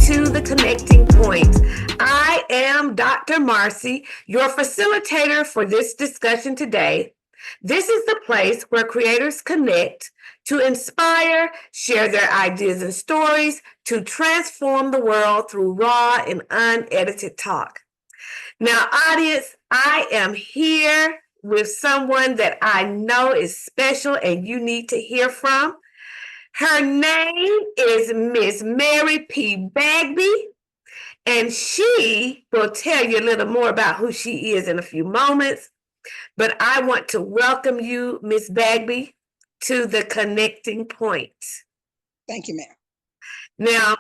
to the Connecting Point. I am Dr. Marcy, your facilitator for this discussion today. This is the place where creators connect to inspire, share their ideas and stories, to transform the world through raw and unedited talk. Now, audience, I am here with someone that I know is special and you need to hear from. Her name is Miss Mary P. Bagby, and she will tell you a little more about who she is in a few moments. But I want to welcome you, Miss Bagby, to the Connecting Point. Thank you, ma'am. Now,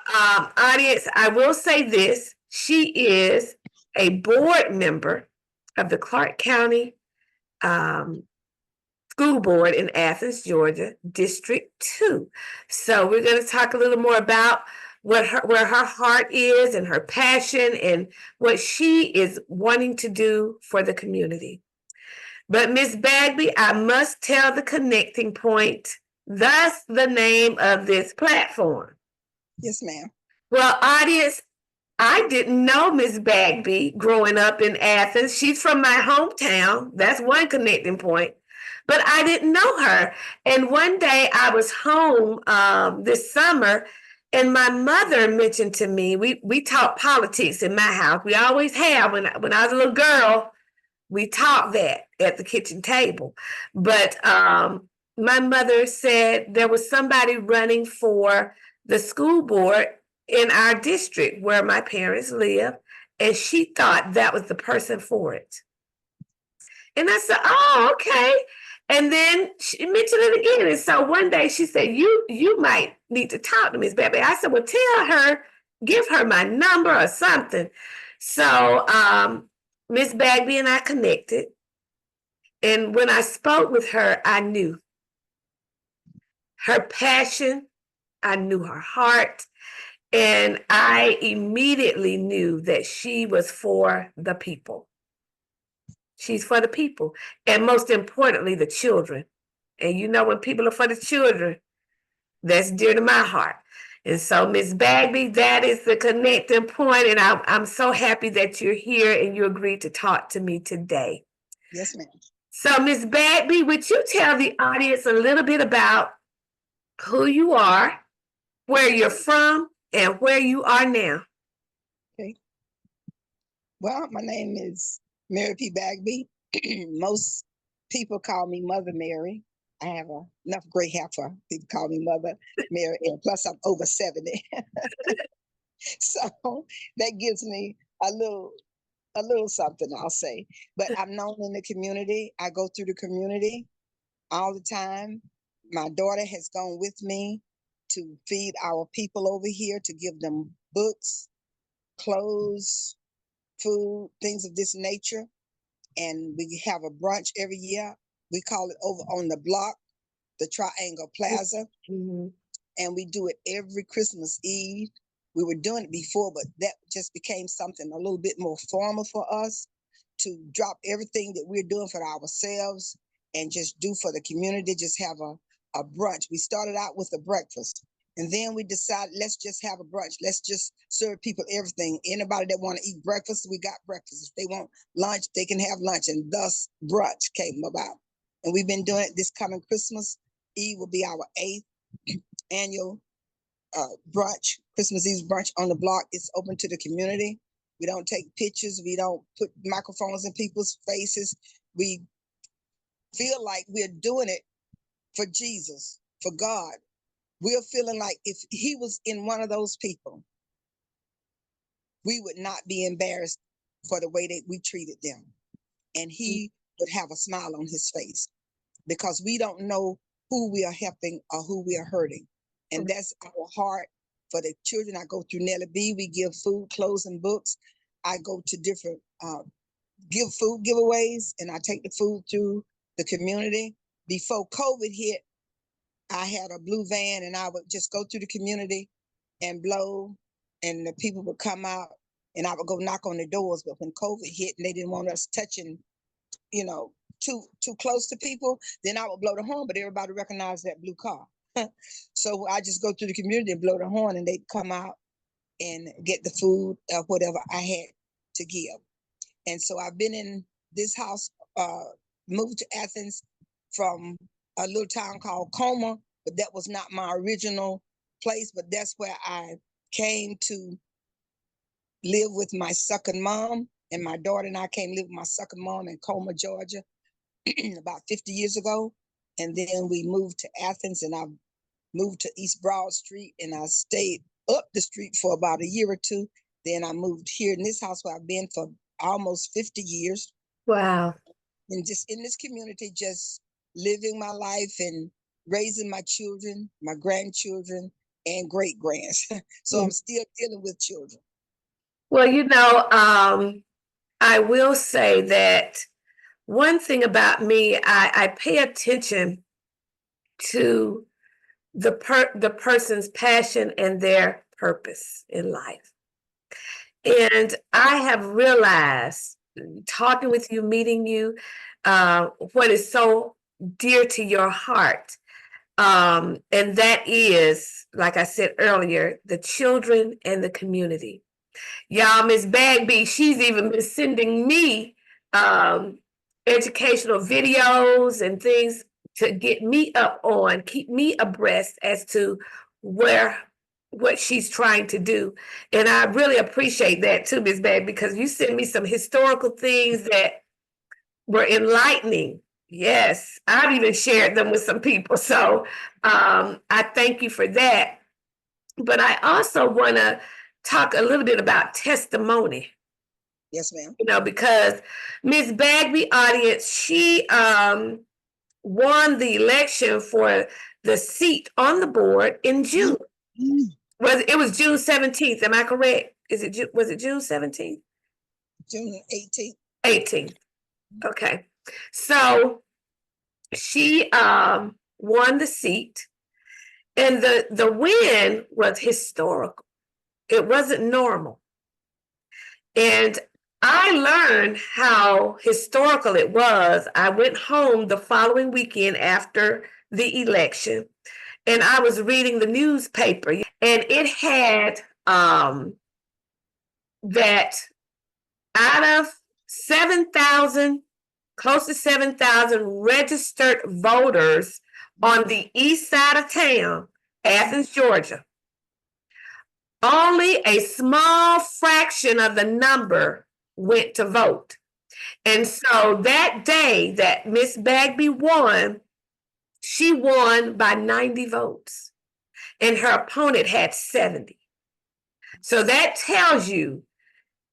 audience, I will say this. She is a board member of the Clark County School Board in Athens, Georgia, District 2. So we're going to talk a little more about where her heart is and her passion and what she is wanting to do for the community. But Miss Bagby, I must tell the Connecting Point, thus the name of this platform. Yes, ma'am. Well, audience, I didn't know Miss Bagby growing up in Athens. She's from my hometown. That's one connecting point. But I didn't know her. And one day I was home this summer, and my mother mentioned to me, we talk politics in my house. We always have. When I was a little girl, we talked that at the kitchen table. But my mother said there was somebody running for the school board in our district where my parents live, and she thought that was the person for it. And I said, oh, okay. And then she mentioned it again. And so one day she said, you might need to talk to Miss Bagby. I said, well, tell her, give her my number or something. So Miss Bagby and I connected. And when I spoke with her, I knew her passion, I knew her heart, and I immediately knew that she was for the people. She's for the people, and most importantly, the children. And you know, when people are for the children, that's dear to my heart. And so, Miss Bagby, that is the connecting point, and I'm so happy that you're here and you agreed to talk to me today. Yes, ma'am. So, Miss Bagby, would you tell the audience a little bit about who you are, where you're from, and where you are now? Okay. Well, my name is Mary P. Bagby. Most people call me Mother Mary. I have enough gray hair for people call me Mother Mary, and plus I'm over 70. So that gives me a little something, I'll say. But I'm known in the community. I go through the community all the time. My daughter has gone with me to feed our people over here, to give them books, clothes, food, things of this nature. And we have a brunch every year. We call it over on the block, the Triangle Plaza. Mm-hmm. And we do it every Christmas Eve. We were doing it before, but that just became something a little bit more formal for us, to drop everything that we're doing for ourselves and just do for the community, just have a brunch. We started out with a breakfast, and then we decided, let's just have a brunch. Let's just serve people everything. Anybody that want to eat breakfast, we got breakfast. If they want lunch, they can have lunch, and thus brunch came about. And we've been doing it. This coming Christmas Eve will be our 8th annual brunch, Christmas Eve brunch on the block. It's open to the community. We don't take pictures. We don't put microphones in people's faces. We feel like we're doing it for Jesus, for God. We're feeling like if he was in one of those people, we would not be embarrassed for the way that we treated them. And he would have a smile on his face, because we don't know who we are helping or who we are hurting. And that's our heart for the children. I go through Nellie B. We give food, clothes, and books. I go to different give food giveaways, and I take the food through the community. Before COVID hit, I had a blue van, and I would just go through the community and blow, and the people would come out, and I would go knock on the doors. But when COVID hit and they didn't want us touching, too close to people, then I would blow the horn, but everybody recognized that blue car. So I just go through the community and blow the horn, and they'd come out and get the food or whatever I had to give. And so I've been in this house, moved to Athens from a little town called Coma, but that was not my original place, but that's where I came to live with my second mom. And my daughter and I came to live with my second mom in Coma, Georgia, about 50 years ago. And then we moved to Athens, and I moved to East Broad Street, and I stayed up the street for about a year or two. Then I moved here in this house where I've been for almost 50 years. Wow. And just in this community, just living my life and raising my children, my grandchildren, and great grands. So I'm still dealing with children. Well, I will say that one thing about me, I pay attention to the person's passion and their purpose in life. And I have realized, talking with you, meeting you, what is so dear to your heart. And that is, like I said earlier, the children and the community. Y'all, Miss Bagby, she's even been sending me educational videos and things to get me up on, keep me abreast as to what she's trying to do. And I really appreciate that too, Miss Bagby, because you sent me some historical things that were enlightening. Yes, I've even shared them with some people. So I thank you for that. But I also want to talk a little bit about testimony. Yes, ma'am. Because Miss Bagby, audience, she won the election for the seat on the board in June. It was June 17th. Am I correct? Was it June 17th? June 18th. 18th. Okay. So she won the seat, and the win was historical. It wasn't normal. And I learned how historical it was. I went home the following weekend after the election, and I was reading the newspaper, and it had that out of 7,000, close to 7,000 registered voters on the east side of town, Athens, Georgia, only a small fraction of the number went to vote. And so that day that Miss Bagby won, she won by 90 votes, and her opponent had 70. So that tells you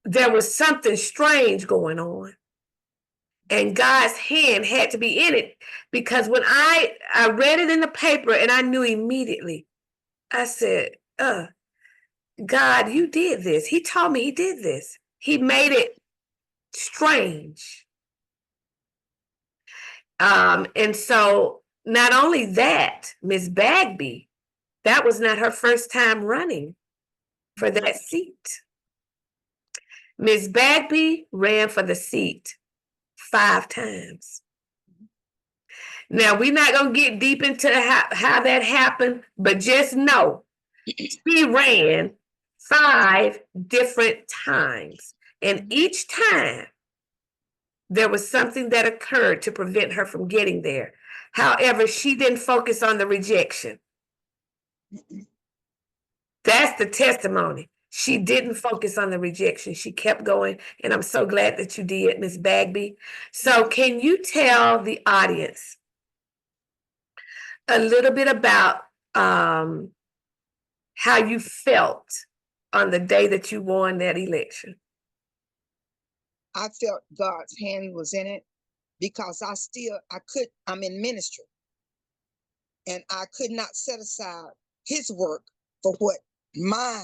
there was something strange going on. And God's hand had to be in it, because when I read it in the paper, and I knew immediately, I said, God, you did this. He told me he did this. He made it strange. And so not only that, Miss Bagby, that was not her first time running for that seat. Miss Bagby ran for the seat 5 times. Now, we're not going to get deep into how that happened, but just know she ran 5 different times. And each time, there was something that occurred to prevent her from getting there. However, she didn't focus on the rejection. That's the testimony. She didn't focus on the rejection. She kept going, and I'm so glad that you did, Miss Bagby. So can you tell the audience a little bit about how you felt on the day that you won that election? I felt God's hand was in it, because I'm in ministry, and I could not set aside his work for what my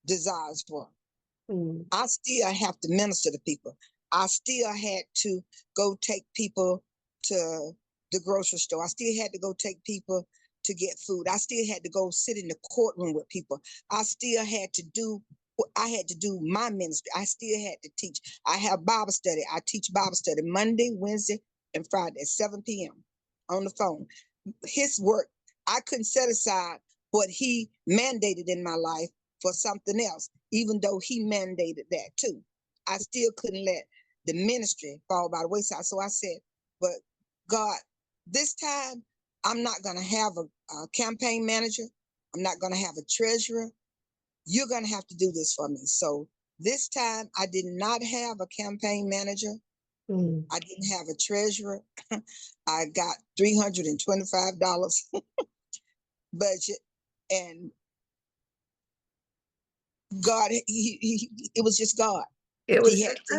desires were. I still have to minister to people. I still had to go take people to the grocery store. I still had to go take people to get food. I still had to go sit in the courtroom with people. I still had to do my ministry. I still had to teach. I have Bible study. I teach Bible study Monday, Wednesday, and Friday at 7 p.m. on the phone. His work, I couldn't set aside what he mandated in my life for something else, even though he mandated that too. I still couldn't let the ministry fall by the wayside. So I said, but God, this time I'm not going to have a campaign manager. I'm not going to have a treasurer. You're going to have to do this for me. So this time I did not have a campaign manager. I didn't have a treasurer. I got $325 budget, and God, it was just God. It was He had to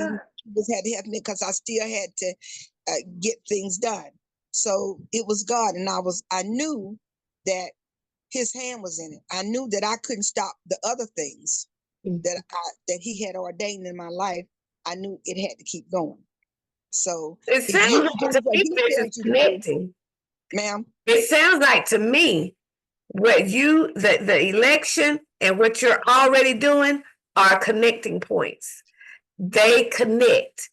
help me because I still had to get things done. So it was God, and I knew that His hand was in it. I knew that I couldn't stop the other things that He had ordained in my life. I knew it had to keep going. So it if you sounds like do to what me He this is tells you to do, connecting. ma'am. It sounds like to me what you the election and what you're already doing are connecting points. They connect.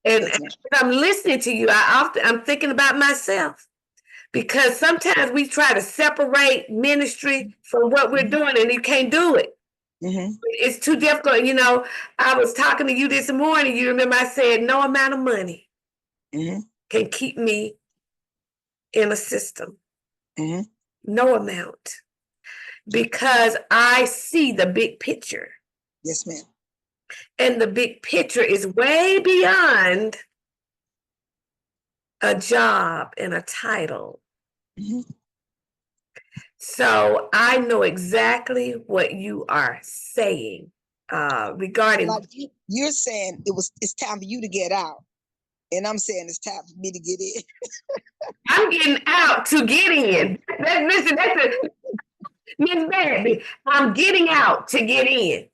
And Yes, as I'm listening to you, I'm thinking about myself because sometimes we try to separate ministry from what we're doing and you can't do it. mm-hmm. It's too difficult. You know, I was talking to you this morning. You remember I said no amount of money Mm-hmm. can keep me in a system. Mm-hmm. No amount. Because I see the big picture. Yes, ma'am. And the big picture is way beyond a job and a title. Mm-hmm. So I know exactly what you are saying regarding. Like you're saying, it's time for you to get out, and I'm saying it's time for me to get in. I'm getting out to get in. Listen, that's a Miss Bagby. I'm getting out to get in.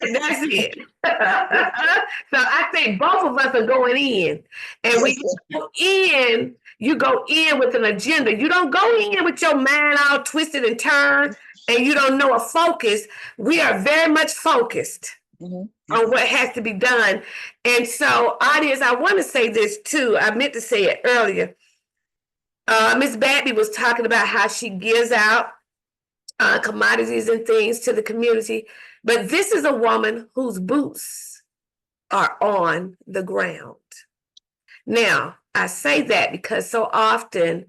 That's it. So I think both of us are going in. And when Yes, you go in, you go in with an agenda. You don't go in with your mind all twisted and turned and you don't know a focus. We are very much focused on what has to be done. And so, audience, I want to say this too. I meant to say it earlier. Miss Bagby was talking about how she gives out commodities and things to the community. But this is a woman whose boots are on the ground. Now, I say that because so often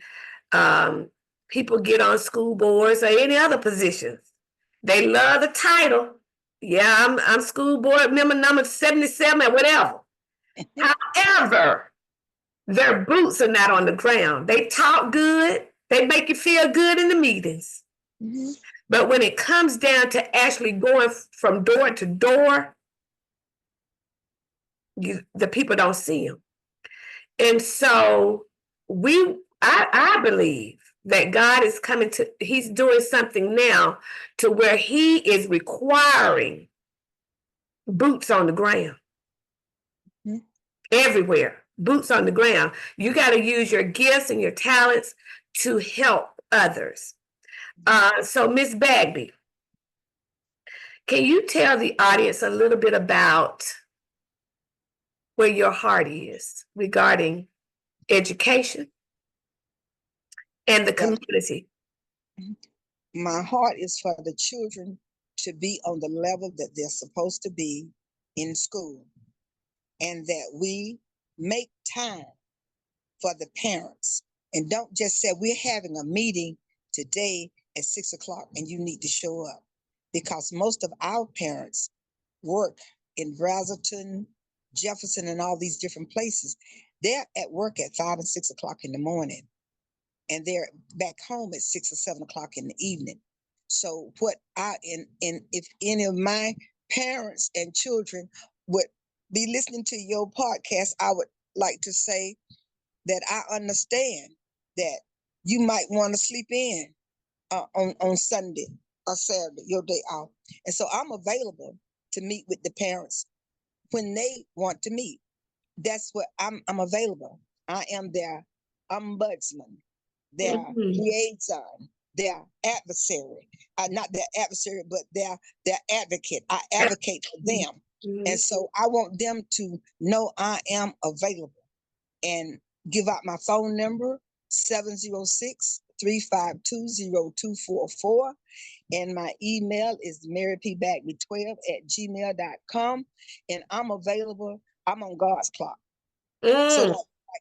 people get on school boards or any other positions. They love the title. Yeah, I'm school board member number 77 or whatever. However, their boots are not on the ground. They talk good. They make you feel good in the meetings. Mm-hmm. But when it comes down to actually going from door to door, the people don't see them. And so I believe that God is coming to, he's doing something now to where he is requiring boots on the ground. Mm-hmm. Everywhere, boots on the ground. You got to use your gifts and your talents to help others. So Miss Bagby, can you tell the audience a little bit about where your heart is regarding education and the community? My heart is for the children to be on the level that they're supposed to be in school, and that we make time for the parents and don't just say we're having a meeting today at 6 o'clock and you need to show up, because most of our parents work in Brazelton, Jefferson, and all these different places. They're at work at 5 and 6 o'clock in the morning, and they're back home at 6 or 7 o'clock in the evening. So what if any of my parents and children would be listening to your podcast, I would like to say that I understand that you might want to sleep in on Sunday or Saturday, your day off. And so I'm available to meet with the parents when they want to meet. That's what I'm available. I am their ombudsman, their liaison, their adversary. Not their adversary, but their advocate. I advocate for them. And so I want them to know I am available. And give out my phone number, 3520244. And my email is marypbagby12@gmail.com. And I'm available. I'm on God's clock. So like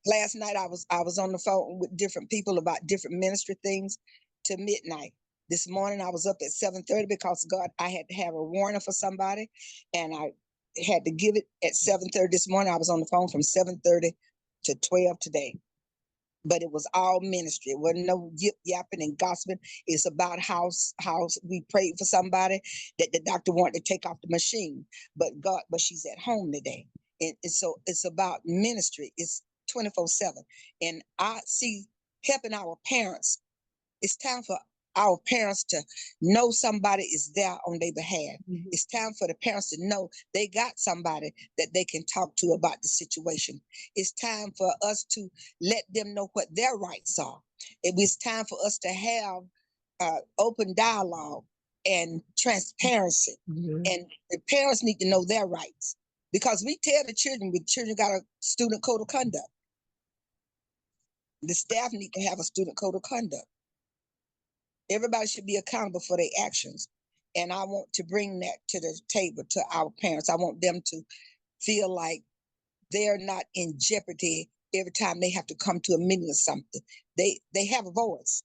last night I was on the phone with different people about different ministry things to midnight. This morning I was up at 7:30 because God, I had to have a warning for somebody, and I had to give it at 7:30 this morning. I was on the phone from 7:30 to 12 today. But it was all ministry. It wasn't no yip yapping and gossiping. It's about how we prayed for somebody that the doctor wanted to take off the machine, but she's at home today. And so it's about ministry. It's 24/7. And I see helping our parents. It's time for our parents to know somebody is there on their behalf. Mm-hmm. It's time for the parents to know they got somebody that they can talk to about the situation. It's time for us to let them know what their rights are. It was time for us to have open dialogue and transparency. Mm-hmm. And the parents need to know their rights, because we tell the children got a student code of conduct. The staff need to have a student code of conduct. Everybody should be accountable for their actions. And I want to bring that to the table to our parents. I want them to feel like they're not in jeopardy every time they have to come to a meeting or something. They have a voice.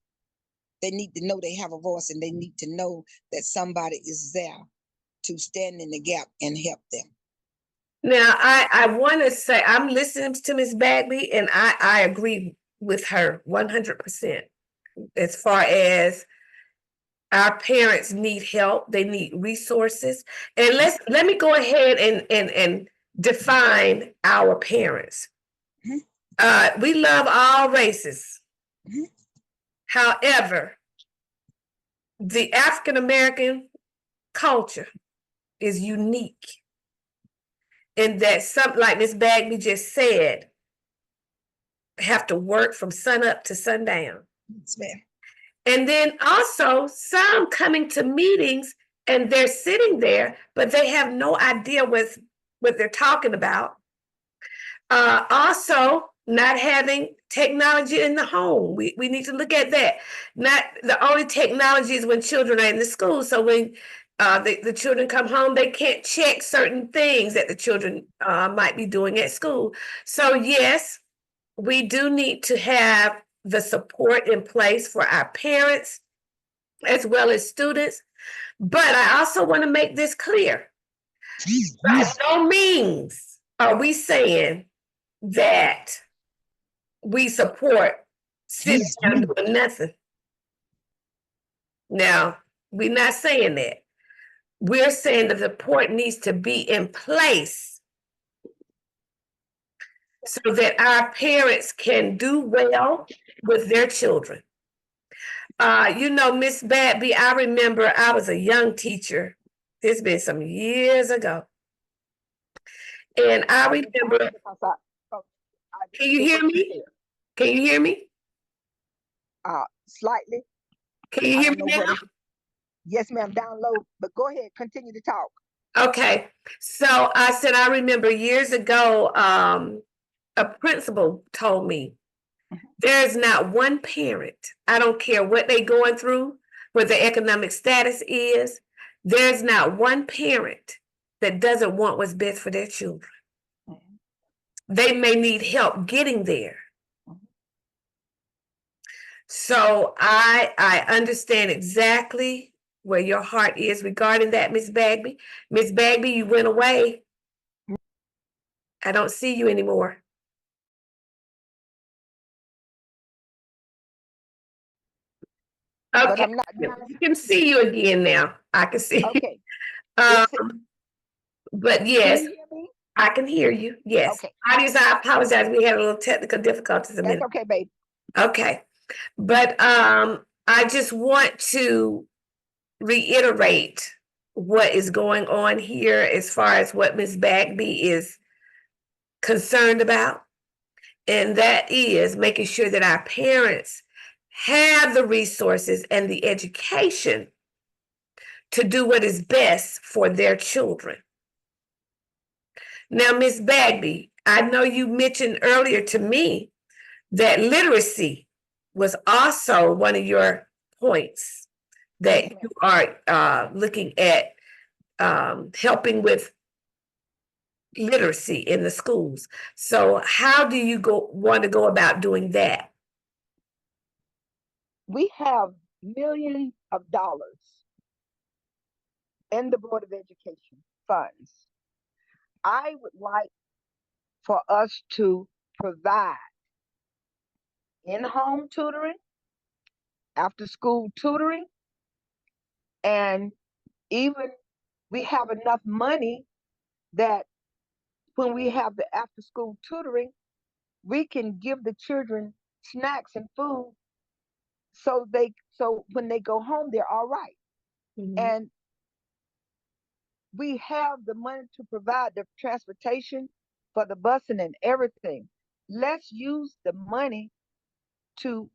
They need to know they have a voice, and they need to know that somebody is there to stand in the gap and help them. Now, I want to say, I'm listening to Ms. Bagby, and I agree with her 100%. As far as our parents need help, they need resources. And let me go ahead and define our parents. Mm-hmm. We love all races. Mm-hmm. However, the African American culture is unique in that some, like Ms. Bagby just said, have to work from sun up to sundown. Yes, ma'am. And then also some coming to meetings and they're sitting there, but they have no idea what they're talking about. Also, not having technology in the home. We need to look at that. Not the only technology is when children are in the school. So when the children come home, they can't check certain things that the children might be doing at school. So yes, we do need to have the support in place for our parents as well as students. But I also want to make this clear. By no means are we saying that we support sitting down doing nothing. Now, we're not saying that. We're saying the support needs to be in place so that our parents can do well with their children. Miss Bagby, I remember I was a young teacher. It's been some years ago. And I remember, can you hear me? Can you hear me? Slightly. Can you hear me now? Yes, ma'am, down low, but go ahead, continue to talk. Okay. So I said, I remember years ago, a principal told me, there's not one parent, I don't care what they're going through, what their economic status is, there's not one parent that doesn't want what's best for their children. Mm-hmm. They may need help getting there. Mm-hmm. So I understand exactly where your heart is regarding that, Miss Bagby. Miss Bagby, you went away. I don't see you anymore. Okay, but I'm not, I can see you again now. I can see. Okay. But yes, I can hear you. Yes. Okay. I apologize. We had a little technical difficulties a minute. That's okay, babe. Okay. But I just want to reiterate what is going on here as far as what Ms. Bagby is concerned about. And that is making sure that our parents have the resources and the education to do what is best for their children. Now, Ms. Bagby, I know you mentioned earlier to me that literacy was also one of your points that Yes, you ma'am. are looking at helping with literacy in the schools. So how do you want to go about doing that? We have millions of dollars in the Board of Education funds. I would like for us to provide in home tutoring, after school tutoring, and even we have enough money that when we have the after school tutoring, we can give the children snacks and food so when they go home they're all right. Mhm. And we have the money to provide the transportation for the busing and everything. Let's use the money to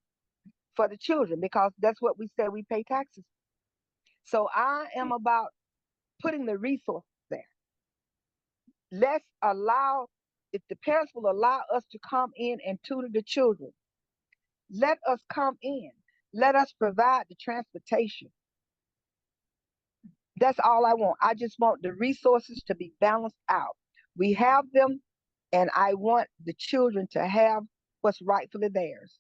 for the children because that's what we say we pay taxes. So I am about putting the resources there. Let's allow, if the parents will allow us to come in and tutor the children, let us come in. Let us provide the transportation. That's all I want. I just want the resources to be balanced out. We have them, and I want the children to have what's rightfully theirs.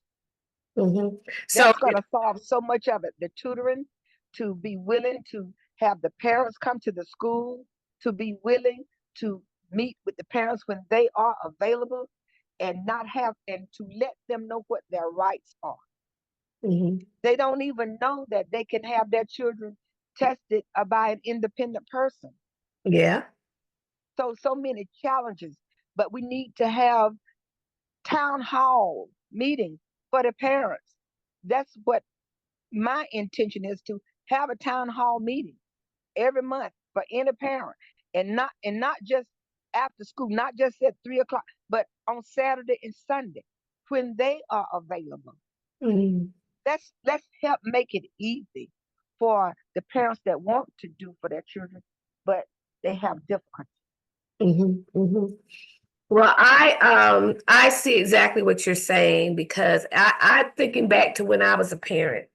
Mhm. So, That's going to solve so much of it. The tutoring, to be willing to have the parents come to the school, to be willing to meet with the parents when they are available, and not have, and to let them know what their rights are. mhm, They don't even know that they can have their children tested by an independent person. yeah. So many challenges, but we need to have town hall meetings for the parents. That's what my intention is, to have a town hall meeting every month for any parent, and not just after school, not just at 3 o'clock, but on Saturday and Sunday when they are available. Mhm, Let's help make it easy for the parents that want to do for their children, but they have difficulty. mhm, mhm. Well, I see exactly what you're saying because I'm thinking back to when I was a parent.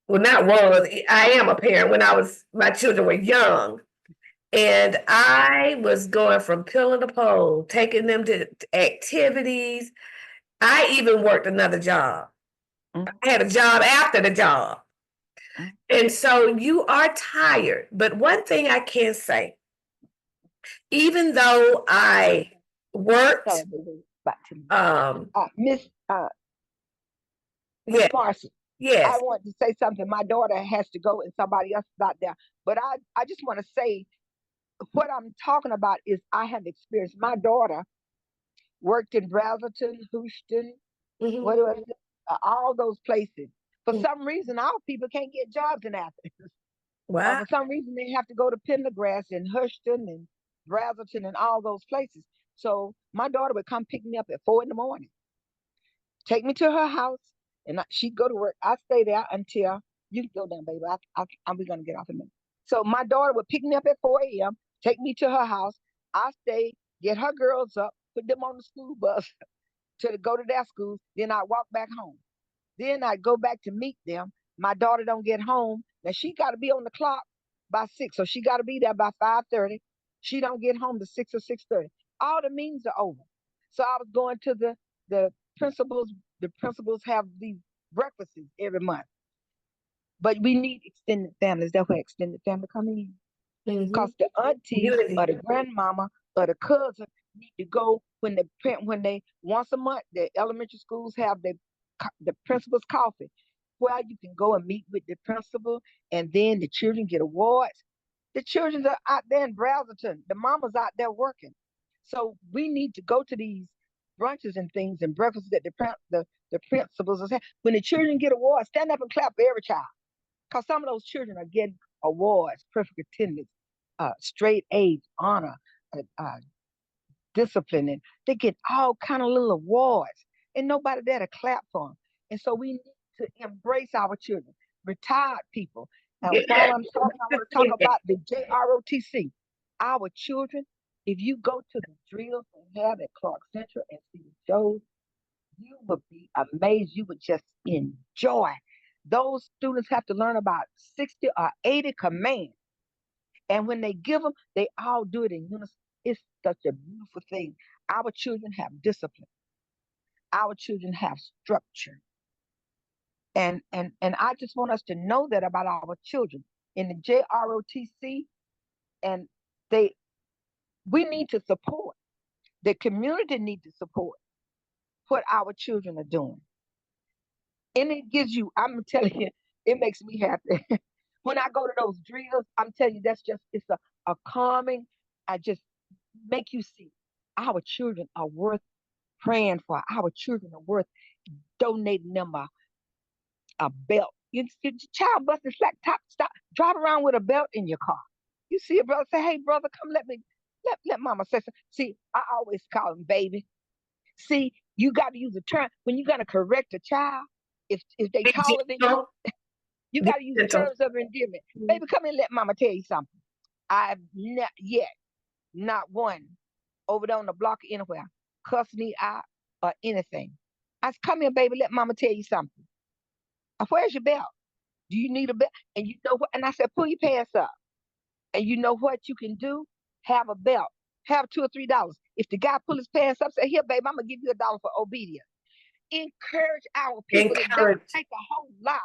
Well, not was, I am a parent when my children were young. And I was going from pillar to pole, taking them to activities. I even worked another job. Mm, I had a job after the job. mm. And so you are tired. But one thing I can say, even though I Sorry, worked, baby. Back to me. um, Miss yeah, Miss Marcy, I yes. want to say something. My daughter has to go, and somebody else is out there. But I just want to say what I'm talking about is I have experienced. My daughter worked in Brazelton, Houston, Mhm. what was it? All those places. For some reason, our people can't get jobs in Athens. Wow. For some reason, they have to go to Pendergrass and Houston and Brazelton and all those places. So my daughter would come pick me up at 4 in the morning, take me to her house, and she'd go to work. I stay there until you can go down, baby. We're gonna get off in a minute. So my daughter would pick me up at 4 a.m., take me to her house. I stay, get her girls up, put them on the school bus to go to their school. Then I walk back home. Then I go back to meet them. My daughter don't get home. Now she got to be on the clock by 6, so she got to be there by 5:30. She don't get home to 6 or 6:30. All the meetings are over. So I was going to the principals. The principals have these breakfasts every month, but we need extended families. That's where extended family come in. Mhm. Because the auntie or Unity. the grandmama or the cousin need to go when they once a month the elementary schools have the principal's coffee where you can go and meet with the principal, and then the children get awards. The children are out there in Brazelton. The mama's out there working. So we need to go to these brunches and things and breakfasts that the principals are saying. When the children get awards, stand up and clap for every child. Because some of those children are getting awards, perfect attendance, straight A's, honor, uh, discipline, and they get all kind of little awards, and nobody there to clap for them. And so we need to embrace our children, retired people. And while Yeah. I'm talking, I want to talk about the JROTC. Our children, if you go to the drills they have at Clark Central and see the shows, you would be amazed. You would just enjoy. Those students have to learn about 60 or 80 commands. And when they give them, they all do it in unison. It's such a beautiful thing. Our children have discipline. Our children have structure. And I just want us to know that about our children in the JROTC. And they we need to support. The community need to support what our children are doing. And it gives you, I'm telling you, it makes me happy. When I go to those drills, I'm telling you, it's a calming. I just make you see our children are worth praying for. Our children are worth donating them a belt. Your child busting slack top, stop, drive around with a belt in your car. You see a brother, say, hey, brother, come let mama say something. See, I always call him baby. See, you got to use a term when you got to correct a child. If they Be taller than you, gentle. you Be got to use gentle. terms of endearment. Baby, come and let mama tell you something. I've not yet, not one, over there on the block anywhere, cuss me out or anything. I said, come here, baby, let mama tell you something. Where's your belt? Do you need a belt? And you know what? And I said, pull your pants up. And you know what you can do? Have a belt. Have $2 or $3. If the guy pull his pants up, say, here, baby, I'm gonna give you $1 for obedience. Encourage our people. It doesn't Encourage. take a whole lot.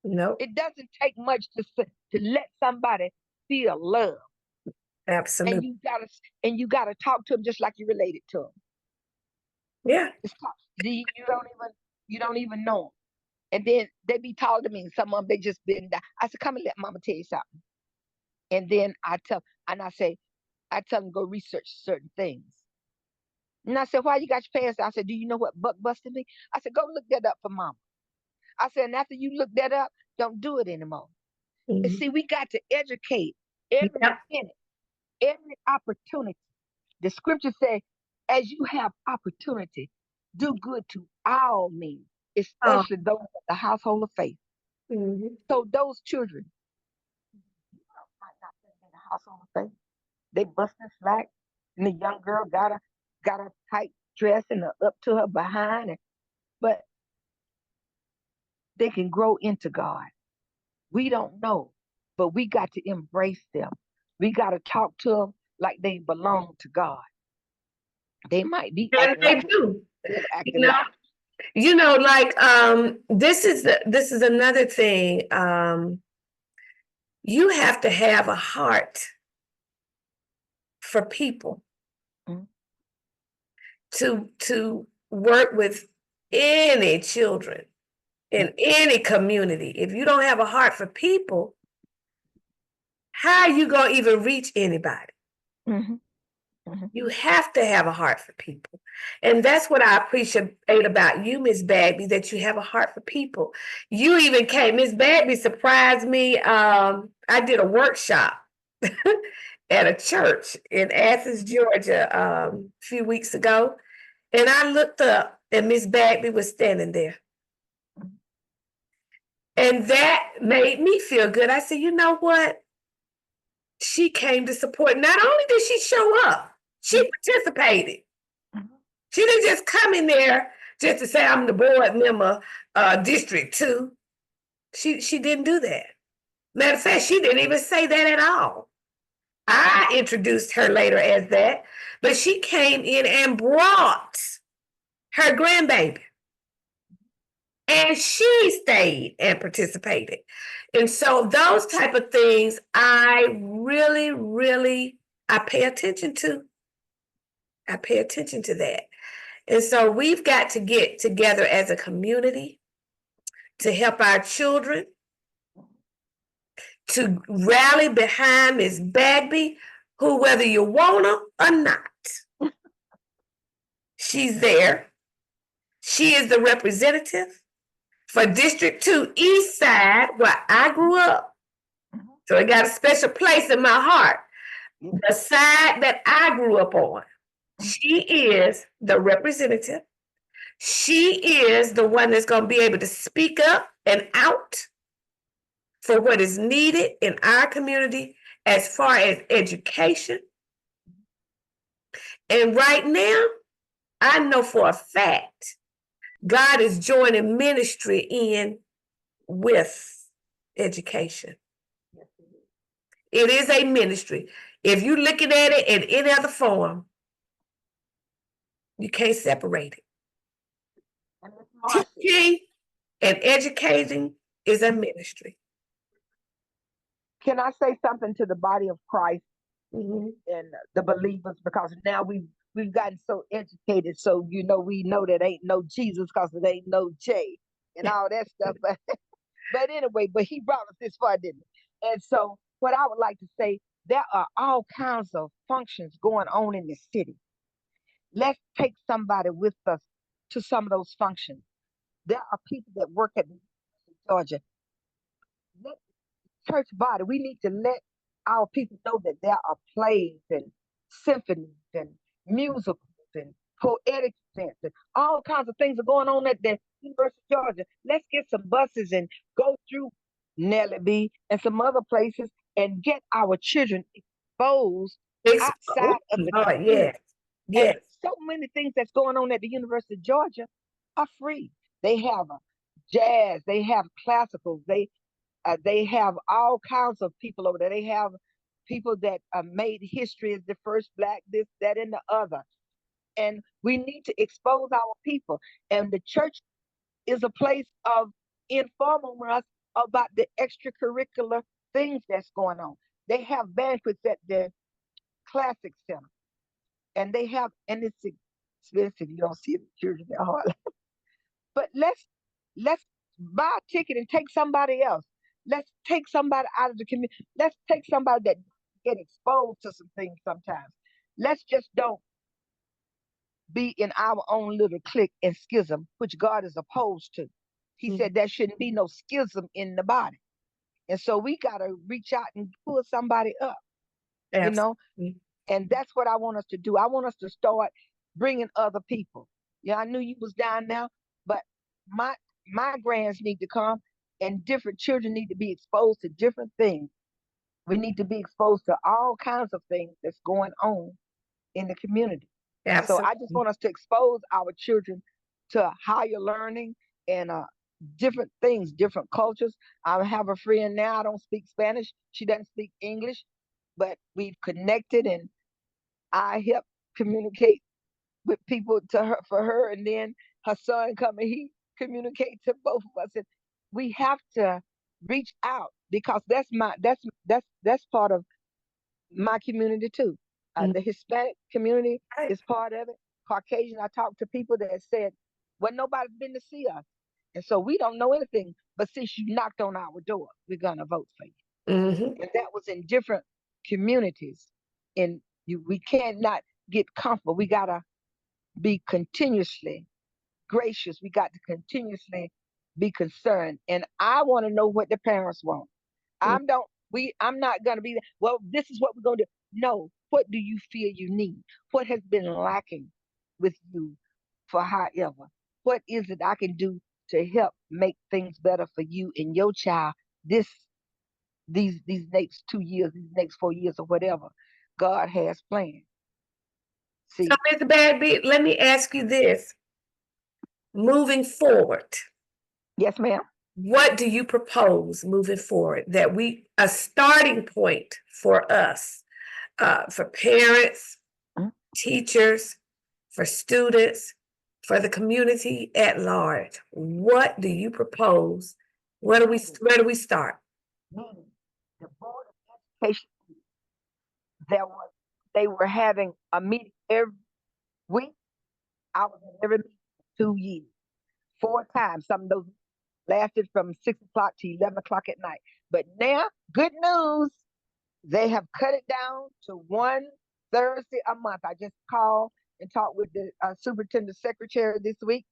No, It doesn't take much to let somebody feel love. And absolutely. you gotta talk to them just like you related to them. Yeah. It's talk. You don't even know them. And then they be taller than me. Some of them they just been down. I said, come and let mama tell you something. And then I tell them go research certain things. And I said, why you got your pants down? I said, do you know what buck busted me? I said, go look that up for mama. I said, and after you look that up, don't do it anymore. And Mhm. see, we got to educate every Yep. minute, every opportunity. The scripture says, as you have opportunity, do good to all men, Oh. especially those of the household of faith. Mhm. So those children might not be in the household of faith. They busting slack, and the young girl got a tight dress and up to her behind, but they can grow into God. We don't know, but we got to embrace them. We got to talk to them like they belong to God. They might be And acting they like do. they're You acting know, out. like this is another thing. You have to have a heart for people Mhm. to work with any children in any community. If you don't have a heart for people, how are you gonna even reach anybody? Mhm. Mhm. You have to have a heart for people. And that's what I appreciate about you, Miss Bagby, that you have a heart for people. You even came, Miss Bagby surprised me. I did a workshop at a church in Athens, Georgia, a few weeks ago. And I looked up and Miss Bagby was standing there. And that made me feel good. I said, you know what? She came to support. Not only did she show up, she Mhm. participated. Mhm. She didn't just come in there just to say I'm the board member, District 2. She didn't do that. Matter of fact, she didn't even say that at all. I introduced her later as that, but she came in and brought her grandbaby. And she stayed and participated. And so those type of things I really, really I pay attention to. I pay attention to that. And so we've got to get together as a community to help our children, to rally behind Miss Bagby, who, whether you want her or not, she's there. She is the representative for District 2 East Side, where I grew up. Mhm. So it got a special place in my heart. Yeah. The side that I grew up on, Mhm. she is the representative. She is the one that's going to be able to speak up and out for what is needed in our community as far as education. And right now, I know for a fact God is joining ministry in with education. Yes, it is. It is a ministry. If you're looking at it in any other form, you can't separate it. And Miss Marcy, Teaching and educating is a ministry. can I say something to the body of Christ Mm-hmm. and the believers? Because now we've gotten so educated, so we know that ain't no Jesus because it ain't no J and all that stuff. But anyway, but he brought us this far, didn't he? And so what I would like to say, there are all kinds of functions going on in the city. Let's take somebody with us to some of those functions. There are people that work at the University of Georgia. Let church body, we need to let our people know that there are plays and symphonies and musicals and poetic events and all kinds of things are going on at the University of Georgia. Let's get some buses and go through Nellie B and some other places and get our children exposed Oh, outside of the Lord, community. yes. And Yes. so many things that's going on at the University of Georgia are free. They have a jazz, they have classicals, they have all kinds of people over there. They have people that made history as the first black, this, that, and the other. And we need to expose our people. And the church is a place of informing us about the extracurricular things that's going on. They have banquets at the Classic Center, and it's expensive. You don't see the children at all. But let's buy a ticket and take somebody else. Let's take somebody out of the community. Let's take somebody that get exposed to some things sometimes. Let's just don't be in our own little clique and schism, which God is opposed to. He said Mhm. there shouldn't be no schism in the body. And so we got to reach out and pull somebody up, you know? Absolutely. And that's what I want us to do. I want us to start bringing other people. Yeah, I knew you was down now, but my my grands need to come, and different children need to be exposed to different things. We need to be exposed to all kinds of things that's going on in the community. So I just Absolutely. want us to expose our children to higher learning and different things, different cultures. I have a friend now. I don't speak Spanish. She doesn't speak English, but we've connected, and I help communicate with people to her for her, and then her son come and he communicates to both of us. And we have to reach out because that's part of my community too. Mhm. The Hispanic community Right. is part of it. Caucasian, I talked to people that said, well, nobody's been to see us. And so we don't know anything. But since you knocked on our door, we're going to vote for you. Mm-hmm. And that was in different communities. And we cannot get comfortable. We got to be continuously gracious. We got to continuously be concerned. And I want to know what the parents want. I'm not gonna be, well, this is what we're gonna do. No, what do you feel you need? What has been lacking with you for however? What is it I can do to help make things better for you and your child this these next 2 years, these next 4 years, or whatever God has planned? So, See, Ms. Bagby, let me ask you this. Moving forward, yes, ma'am. what do you propose moving forward that a starting point for us, for parents, Mhm. teachers, for students, for the community at large? What do you propose? Where do we start? Meaning, the Board of Education, there was they were having a meeting every week. I was in every meeting for 2 years, 4 times. Some of those lasted from 6 o'clock to 11 o'clock at night. But now, good news, they have cut it down to one Thursday a month. I just called and talked with the superintendent secretary this week.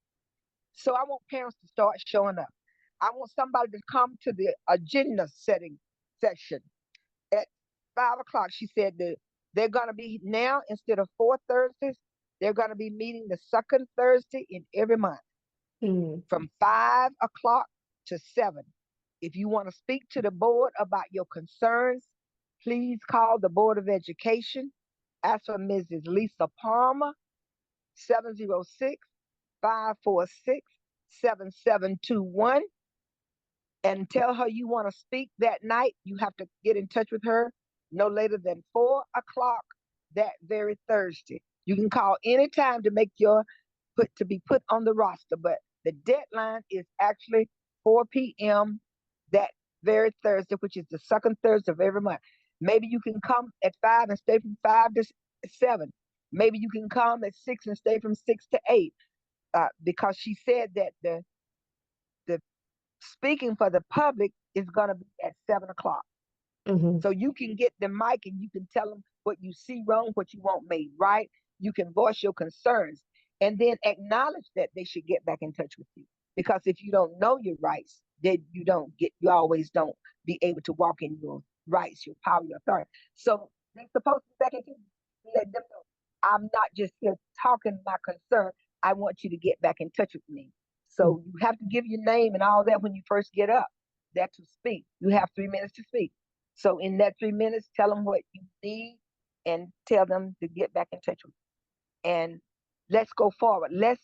So I want parents to start showing up. I want somebody to come to the agenda setting section at 5 o'clock. She said that they're going to be now, instead of 4 Thursdays, they're going to be meeting the second Thursday in every month Hmm. from 5 o'clock to 7. If you want to speak to the board about your concerns, please call the Board of Education. Ask for Mrs. Lisa Palmer, 706-546-5300. 7721 and tell her you want to speak that night. You have to get in touch with her no later than 4 o'clock that very Thursday. You can call anytime to make your to be put on the roster, but the deadline is actually 4 p.m. that very Thursday, which is the second Thursday of every month. Maybe you can come at 5 and stay from 5 to 7. Maybe you can come at 6 and stay from 6 to 8. Because she said that the speaking for the public is going to be at 7 o'clock. Mm-hmm. So you can get the mic and you can tell them what you see wrong, what you want made right. You can voice your concerns and then acknowledge that they should get back in touch with you. Because if you don't know your rights, then you always don't be able to walk in your rights, your power, your authority. So they're supposed to be back in touch. Let them know. I'm not just here talking my concern. I want you to get back in touch with me. So you have to give your name and all that when you first get up. That to speak. You have 3 minutes to speak. So in that 3 minutes, tell them what you need and tell them to get back in touch with you. And let's go forward. Let's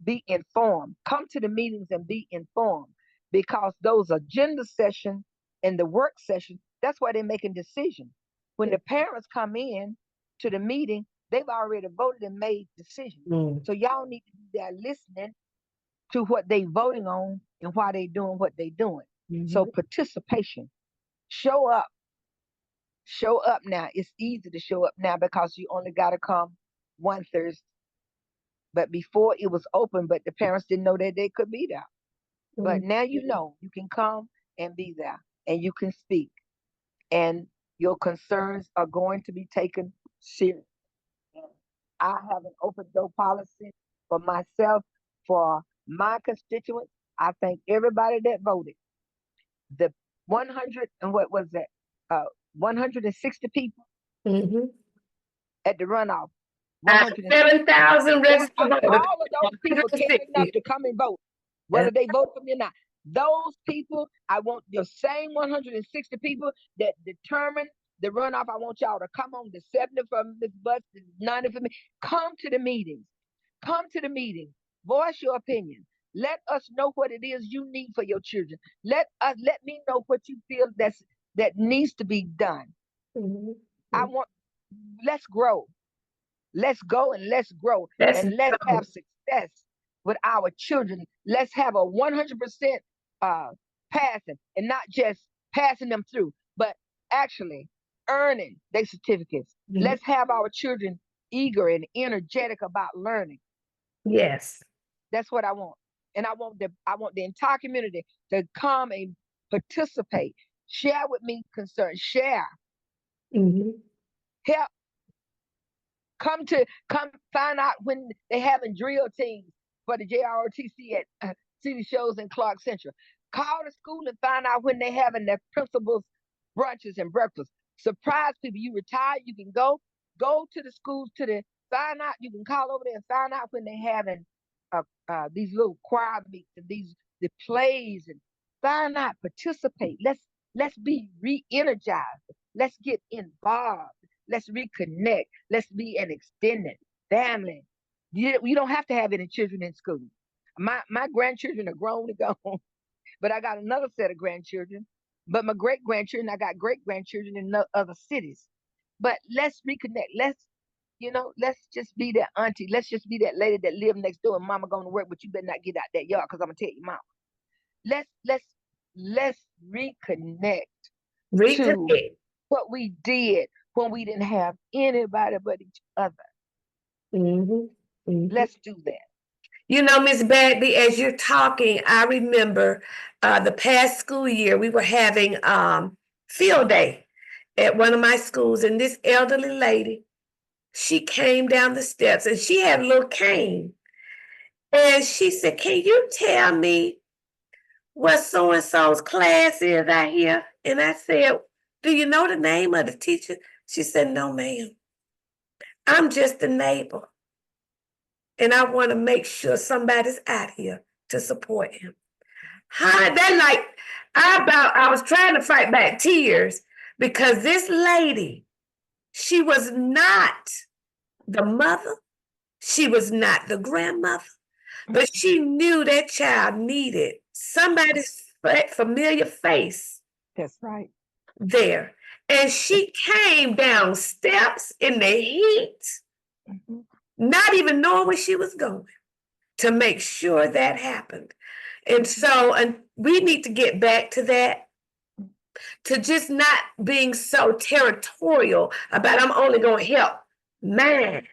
be informed. Come to the meetings and be informed because those agenda sessions and the work sessions, that's why they're making decisions. When the parents come in to the meeting, they've already voted and made decisions. So y'all need to be there listening to what they voting on and why they doing what they doing. So participation, show up now. It's easy to show up now because you only got to come one Thursday. But before it was open, but the parents didn't know that they could be there. But now you know you can come and be there and you can speak and your concerns are going to be taken seriously. I have an open door policy for myself, for my constituents. I thank everybody that voted. The 100 and what was that? 160 people at the runoff. 7,000 registered voters. All of those people cared enough to come and vote, whether they vote for me or not. Those people, I want the same 160 people that determined the runoff. I want y'all to come on the 70 from Ms. Bus, the 90 for me. Come to the meetings. Come to the meeting. Voice your opinion. Let us know what it is you need for your children. Let me know what you feel that needs to be done. Let's grow. Let's go and let's grow and let's have success with our children. Let's have a 100% passing and not just passing them through, but actually earning their certificates. Let's have our children eager and energetic about learning. Yes. That's what I want. And I want the entire community to come and participate. Share with me concerns. Share. Help. Come find out when they having drill teams for the JROTC at city shows in Clark Central. Call the school and find out when they having their principals brunches and breakfasts. Surprise people. You retired, you can go to the schools find out. You can call over there and find out when they having these little choir meets and the plays and find out, participate. Let's be re-energized. Let's get involved. Let's reconnect. Let's be an extended family. You don't have to have any children in school. My grandchildren are grown and gone, but I got another set of grandchildren. But my great-grandchildren, I got great-grandchildren in other cities. But let's reconnect. Let's just be that auntie. Let's just be that lady that live next door and mama going to work, but you better not get out that yard because I'm going to tell your mama. Let's reconnect to what we did when we didn't have anybody but each other. Let's do that. You know, Ms. Bagby, as you're talking, I remember the past school year, we were having field day at one of my schools, and this elderly lady, she came down the steps, and she had a little cane. And she said, "Can you tell me what so-and-so's class is out here?" And I said, "Do you know the name of the teacher?" She said, "No, ma'am. I'm just a neighbor. And I want to make sure somebody's out here to support him." I was trying to fight back tears because this lady, she was not the mother. She was not the grandmother, but she knew that child needed somebody's familiar face That's right. there. And she came down steps in the heat, Mhm. not even knowing where she was going, to make sure that happened. And so, and we need to get back to that, to just not being so territorial about I'm only going to help man.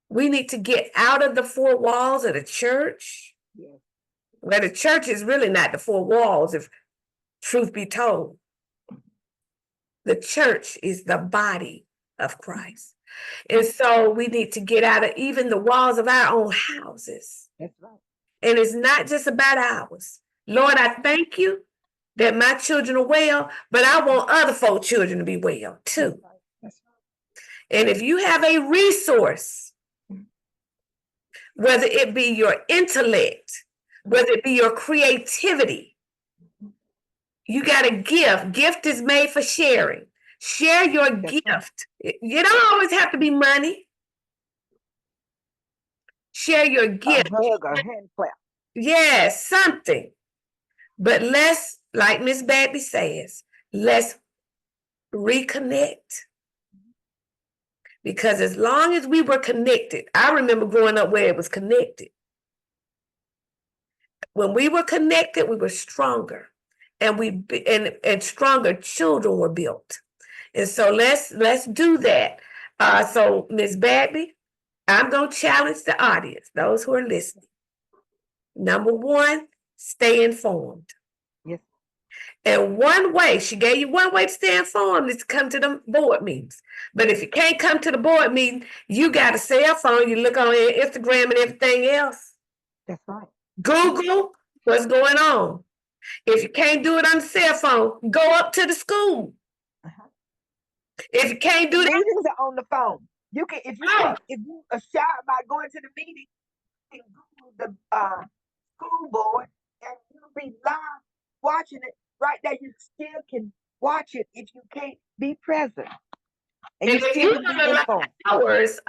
We need to get out of the four walls of the church, Yes. where the church is really not the four walls, if truth be told. The church is the body of Christ. And so we need to get out of even the walls of our own houses. That's right. And it's not just about ours. Lord, I thank you that my children are well, but I want other folks' children to be well too. That's right. That's right. And if you have a resource, whether it be your intellect, whether it be your creativity, you got a gift. Gift is made for sharing. Share your That's right. gift. You don't always have to be money. Share your A gift. hug, a hand clap. Yes, something. But let's, like Miss Bagby says, let's reconnect. Because as long as we were connected, I remember growing up where it was connected. When we were connected, we were stronger, and and stronger children were built. And so let's do that. So Miss Bagby, I'm gonna challenge the audience, those who are listening. Number one, stay informed. Yes. And one way, she gave you one way to stay informed is to come to the board meetings. But if you can't come to the board meeting, you got a cell phone, you look on Instagram and everything else. That's right. Google what's going on. If you can't do it on the cell phone, go up to the school. Uh-huh. If you can't do that, Meetings are on the phone. You can, oh, if you are shy about going to the meeting, you can Google the school board, and you'll be live watching it right there. You still can watch it if you can't be present, and and you if still you can be have informed. hours,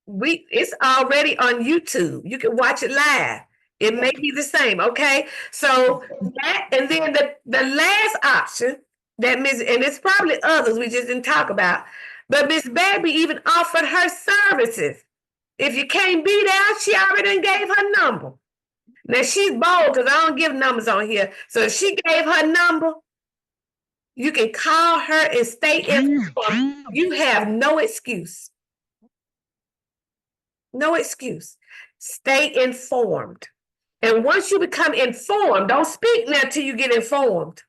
it's already on YouTube. You can watch it live. It may be the same, okay? So that, and then the last option that Miss, and it's probably others we just didn't talk about, but Miss Bagby even offered her services. If you can't be there, she already gave her number. Now she's bold because I don't give numbers on here. So if she gave her number, you can call her and stay informed. You have no excuse. No excuse. Stay informed. And once you become informed, don't speak now till you get informed.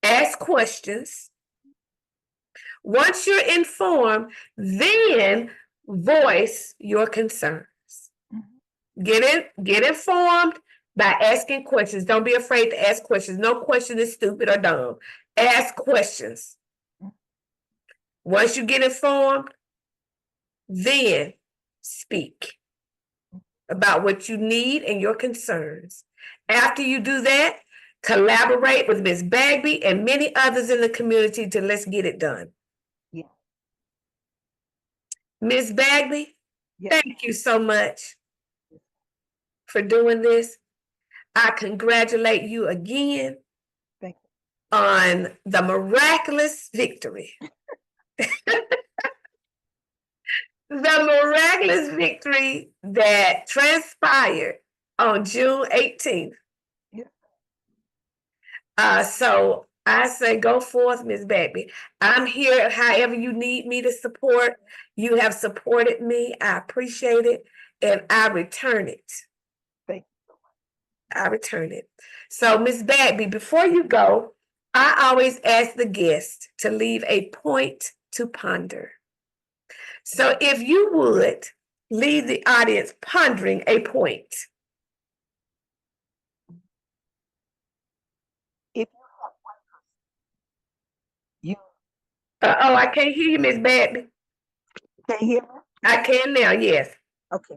Ask questions. Once you're informed, then voice your concerns. Get informed by asking questions. Don't be afraid to ask questions. No question is stupid or dumb. Ask questions. Once you get informed, then speak about what you need and your concerns. After you do that, collaborate with Ms. Bagby and many others in the community to let's get it done. Yeah. Ms. Bagby, Yeah. thank you so much for doing this. I congratulate you again Thank on the miraculous victory. The miraculous victory that transpired on June 18th. you. So I say, go forth, Ms. Bagby. I'm here however you need me to support. You have supported me. I appreciate it. And I return it. Thank you. I return it. So, Ms. Bagby, before you go, I always ask the guest to leave a point to ponder. So, if you would leave the audience pondering a point. If you have one person, you Oh, I can't hear you, Ms. Bagby. can hear me? I can now, yes. Okay.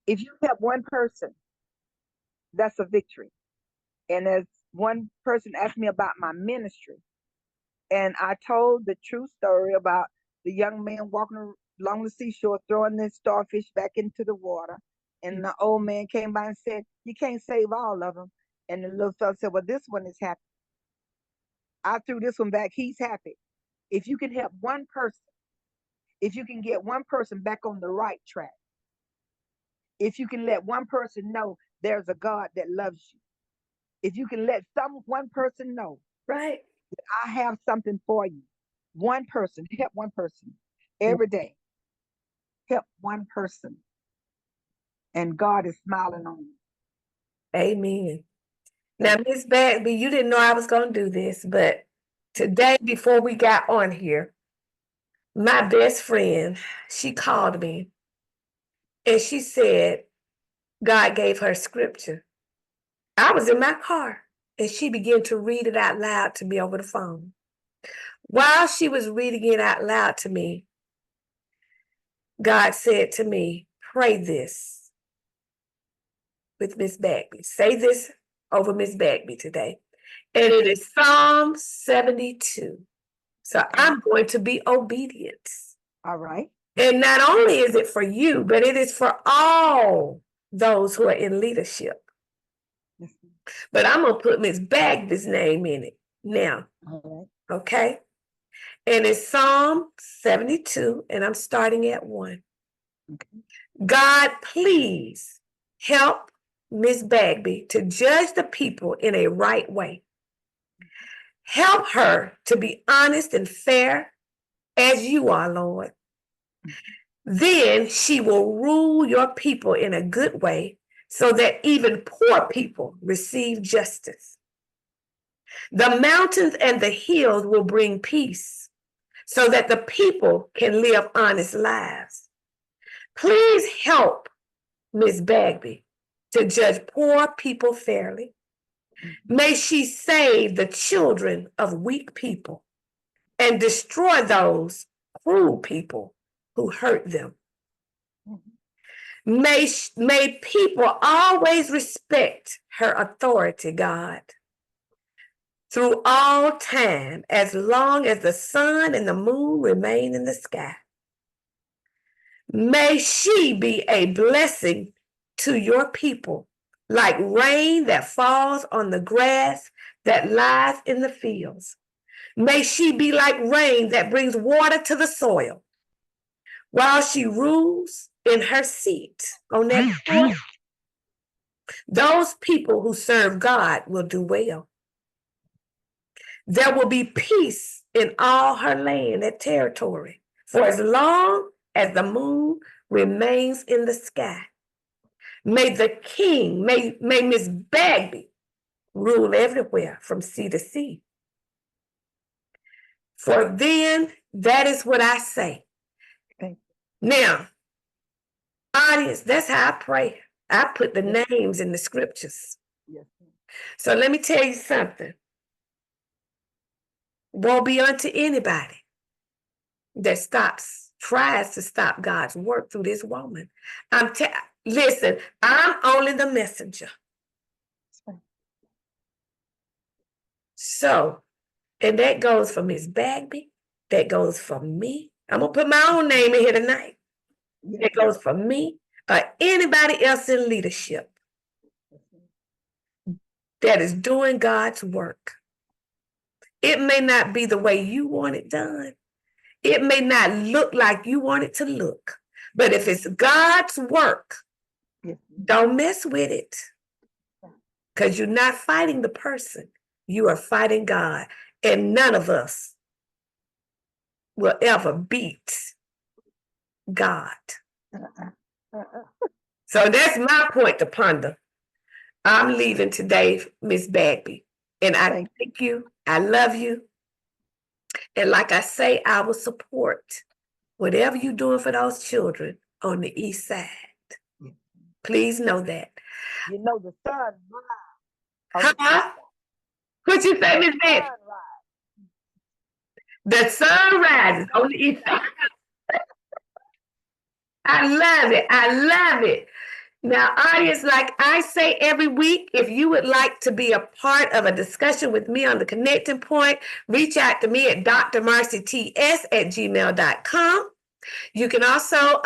If you have one person, that's a victory. And as one person asked me about my ministry, and I told the true story about the young man walking along the seashore, throwing this starfish back into the water. And the old man came by and said, "You can't save all of them." And the little fellow said, "Well, this one is happy. I threw this one back. He's happy. If you can help one person, if you can get one person back on the right track, if you can let one person know there's a God that loves you, if you can let one person know Right. I have something for you, one person, help one person every day, help one person, and God is smiling on you." Amen. Now, Miss Bagby, you didn't know I was going to do this, but today, before we got on here, my best friend, she called me and she said God gave her scripture. I was in my car and she began to read it out loud to me over the phone. While she was reading it out loud to me, God said to me, pray this with Miss Bagby. Say this over Miss Bagby today. And it is Psalm 72. So I'm going to be obedient. All right. And not only is it for you, but it is for all those who are in leadership. But I'm going to put Miss Bagby's name in it now. All right. Okay? And it's Psalm 72, and I'm starting at 1. Okay. God, please help Miss Bagby to judge the people in a right way. Help her to be honest and fair as you are, Lord. Then she will rule your people in a good way so that even poor people receive justice. The mountains and the hills will bring peace so that the people can live honest lives. Please help Miss Bagby to judge poor people fairly. May she save the children of weak people and destroy those cruel people who hurt them. May people always respect her authority, God, through all time, as long as the sun and the moon remain in the sky. May she be a blessing to your people, like rain that falls on the grass that lies in the fields. May she be like rain that brings water to the soil. While she rules in her seat on that throne, those people who serve God will do well. There will be peace in all her land and territory for as long as the moon remains in the sky. May the king, may Miss Bagby rule everywhere from sea to sea. For then, that is what I say. Now, audience, that's how I pray. I put the names in the scriptures. Yes. So let me tell you something. Woe be unto anybody that tries to stop God's work through this woman. Listen, I'm only the messenger. So, and that goes for Miss Bagby. That goes for me. I'm going to put my own name in here tonight. That goes for me or anybody else in leadership that is doing God's work. It may not be the way you want it done. It may not look like you want it to look. But if it's God's work, don't mess with it. Because you're not fighting the person. You are fighting God. And none of us will ever beat God. So that's my point to ponder. I'm leaving today, Miss Bagby. And I thank you. I love you. And like I say, I will support whatever you're doing for those children on the east side. Please know that. You know the sun rises. Huh? What you say, Miss Bagby? The sun rises on the east side. I love it. I love it. Now, audience, like I say every week, if you would like to be a part of a discussion with me on the Connecting Point, reach out to me at drmarcyts@gmail.com. You can also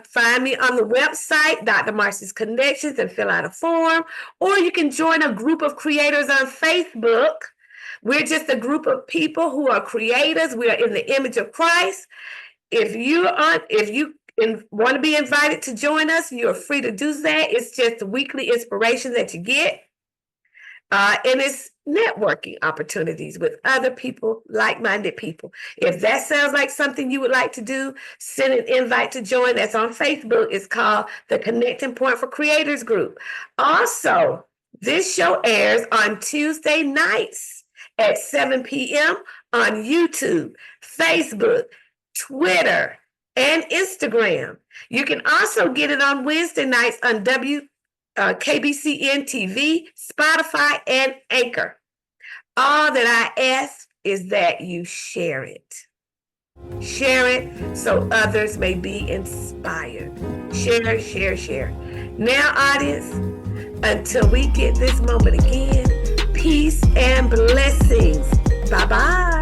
find me on the website, Dr. Marcy's Connections, and fill out a form, or you can join a group of creators on Facebook. We're just a group of people who are creators. We are in the image of Christ. If you want to be invited to join us, you're free to do that. It's just weekly inspiration that you get. And it's networking opportunities with other people, like-minded people. If that sounds like something you would like to do, send an invite to join. That's on Facebook. It's called the Connecting Point for Creators Group. Also, this show airs on Tuesday nights at 7 p.m. on YouTube, Facebook, Twitter, and Instagram. You can also get it on Wednesday nights on KBCN TV, Spotify, and Anchor. All that I ask is that you share it. Share it so others may be inspired. Share, share, share. Now, audience, until we get this moment again, peace and blessings. Bye-bye.